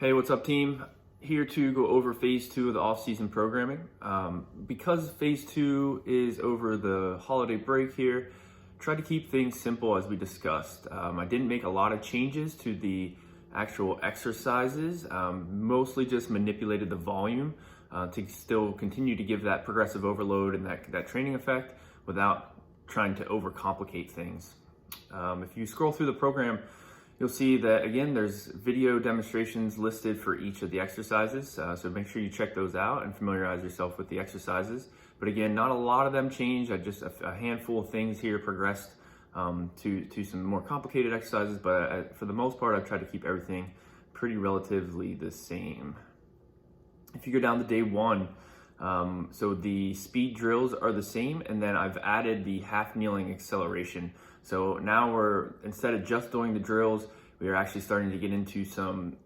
Hey, what's up, team? Here to go over phase 2 of the off-season programming. Because phase 2 is over the holiday break here, try to keep things simple as we discussed. I didn't make a lot of changes to the actual exercises, mostly just manipulated the volume to still continue to give that progressive overload and that training effect without trying to overcomplicate things. If you scroll through the program, you'll see that, again, there's video demonstrations listed for each of the exercises. So make sure you check those out and familiarize yourself with the exercises. But again, not a lot of them changed. Just a handful of things here progressed to some more complicated exercises. But for the most part, I've tried to keep everything pretty relatively the same. If you go down to day 1, so the speed drills are the same, and then I've added the half kneeling acceleration. So now instead of just doing the drills, we are actually starting to get into some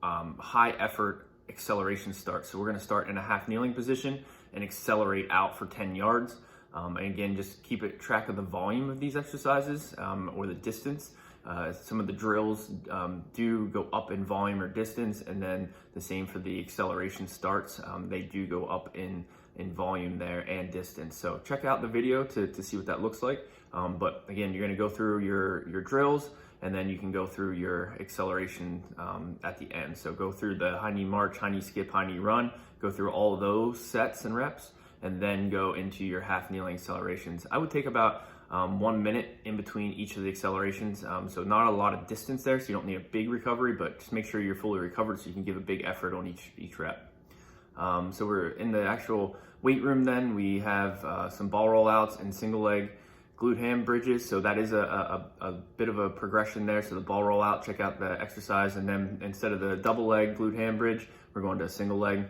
high effort acceleration starts. So we're gonna start in a half kneeling position and accelerate out for 10 yards. And again, just keep track of the volume of these exercises or the distance. Some of the drills do go up in volume or distance, and then the same for the acceleration starts. They do go up in volume there and distance. So check out the video to see what that looks like. But again, you're gonna go through your drills, and then you can go through your acceleration at the end. So go through the high knee march, high knee skip, high knee run, go through all of those sets and reps, and then go into your half kneeling accelerations. I would take about 1 minute in between each of the accelerations. So not a lot of distance there, so you don't need a big recovery, but just make sure you're fully recovered so you can give a big effort on each rep. So we're in the actual weight room then. We have some ball rollouts and single leg glute ham bridges. So that is a bit of a progression there. So the ball rollout, check out the exercise, and then instead of the double leg glute ham bridge, we're going to a single leg.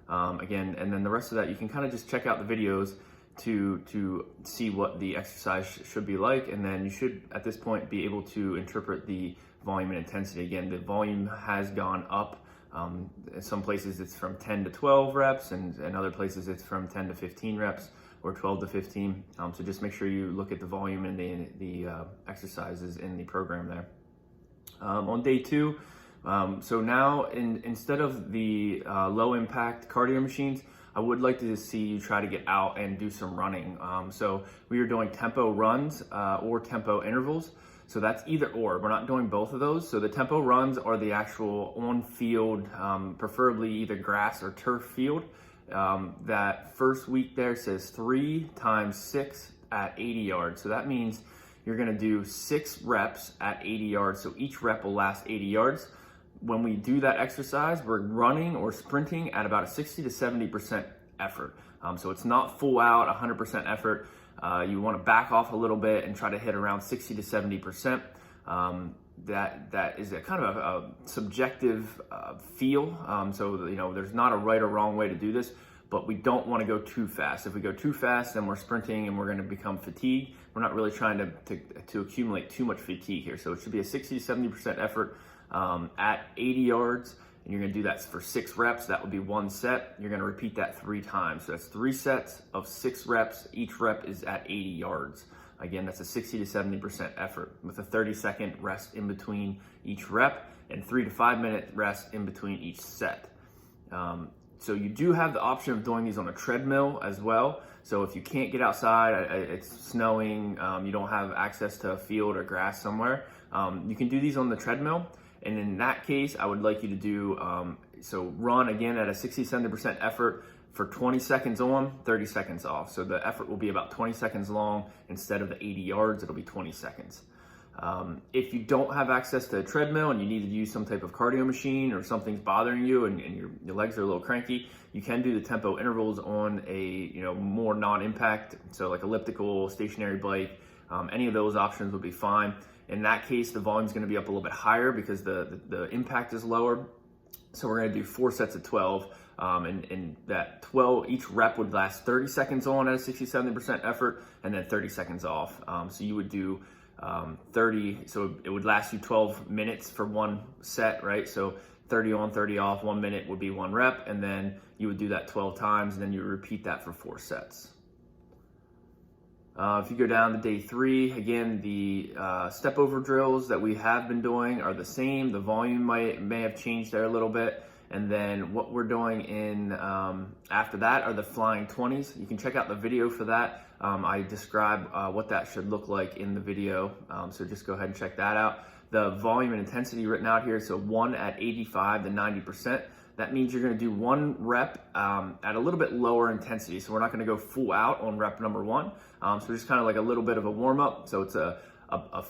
Again, and then the rest of that, you can kind of just check out the videos to see what the exercise should be like, and then you should at this point be able to interpret the volume and intensity. Again, the volume has gone up. In some places it's from 10 to 12 reps, and in other places it's from 10 to 15 reps or 12 to 15. So just make sure you look at the volume and the exercises in the program there. On day 2, so now instead of the low impact cardio machines, I would like to see you try to get out and do some running. So we are doing tempo runs or tempo intervals. So that's either or. We're not doing both of those. So the tempo runs are the actual on-field, preferably either grass or turf field. That first week there says 3 times 6 at 80 yards. So that means you're gonna do 6 reps at 80 yards. So each rep will last 80 yards. When we do that exercise, we're running or sprinting at about a 60 to 70% effort. So it's not full out 100% effort. You want to back off a little bit and try to hit around 60 to 70%. That is a kind of a subjective feel. So there's not a right or wrong way to do this, but we don't want to go too fast. If we go too fast, then we're sprinting and we're going to become fatigued. We're not really trying to accumulate too much fatigue here. So it should be a 60 to 70% effort at 80 yards, and you're gonna do that for 6 reps. That would be 1 set. You're gonna repeat that 3 times. So that's 3 sets of 6 reps. Each rep is at 80 yards. Again, that's a 60 to 70% effort with a 30-second rest in between each rep and 3 to 5 minute rest in between each set. So you do have the option of doing these on a treadmill as well. So if you can't get outside, it's snowing, you don't have access to a field or grass somewhere, you can do these on the treadmill. And in that case, I would like you to do, so run again at a 60-70% effort for 20 seconds on, 30 seconds off. So the effort will be about 20 seconds long. Instead of the 80 yards, it'll be 20 seconds. If you don't have access to a treadmill and you need to use some type of cardio machine, or something's bothering you and your legs are a little cranky, you can do the tempo intervals on a more non-impact, so like elliptical, stationary bike. Any of those options would be fine. In that case, the volume is going to be up a little bit higher because the impact is lower. So we're going to do 4 sets of 12, and that 12, each rep would last 30 seconds on at a 60-70% effort, and then 30 seconds off. So you would do 30, so it would last you 12 minutes for 1 set, right? So 30 on, 30 off, 1 minute would be 1 rep, and then you would do that 12 times, and then you would repeat that for 4 sets. If you go down to day 3, again, the step over drills that we have been doing are the same. The volume may have changed there a little bit. And then what we're doing in after that are the flying 20s. You can check out the video for that. I describe what that should look like in the video. So just go ahead and check that out. The volume and intensity written out here, so 1 at 85 to 90%. That means you're gonna do 1 rep at a little bit lower intensity. So we're not gonna go full out on rep number 1. So just kind of like a little bit of a warm up. So it's a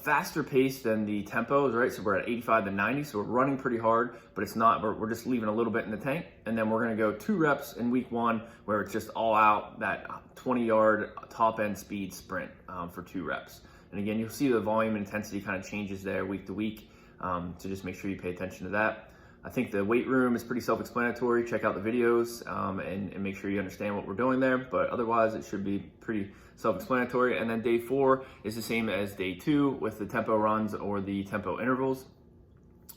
faster pace than the tempos, right? So we're at 85 to 90, so we're running pretty hard, but it's not, we're just leaving a little bit in the tank. And then we're gonna go 2 reps in week 1 where it's just all out, that 20-yard top end speed sprint for 2 reps. And again, you'll see the volume and intensity kind of changes there week to week. So just make sure you pay attention to that. I think the weight room is pretty self-explanatory. Check out the videos and make sure you understand what we're doing there. But otherwise, it should be pretty self-explanatory. And then day 4 is the same as day 2 with the tempo runs or the tempo intervals.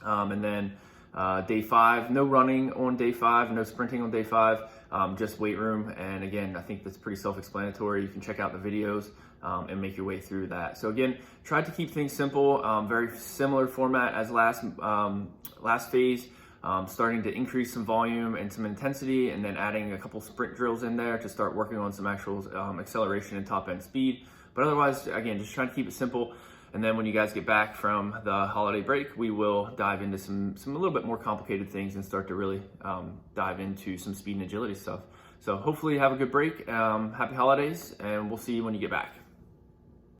And then day 5, no running on day 5, no sprinting on day 5, just weight room. And again, I think that's pretty self-explanatory. You can check out the videos and make your way through that. So again, try to keep things simple, very similar format as last phase, starting to increase some volume and some intensity, and then adding a couple sprint drills in there to start working on some actual acceleration and top end speed. But otherwise, again, just trying to keep it simple. And then when you guys get back from the holiday break, we will dive into some a little bit more complicated things and start to really dive into some speed and agility stuff. So hopefully you have a good break. Happy holidays, and we'll see you when you get back.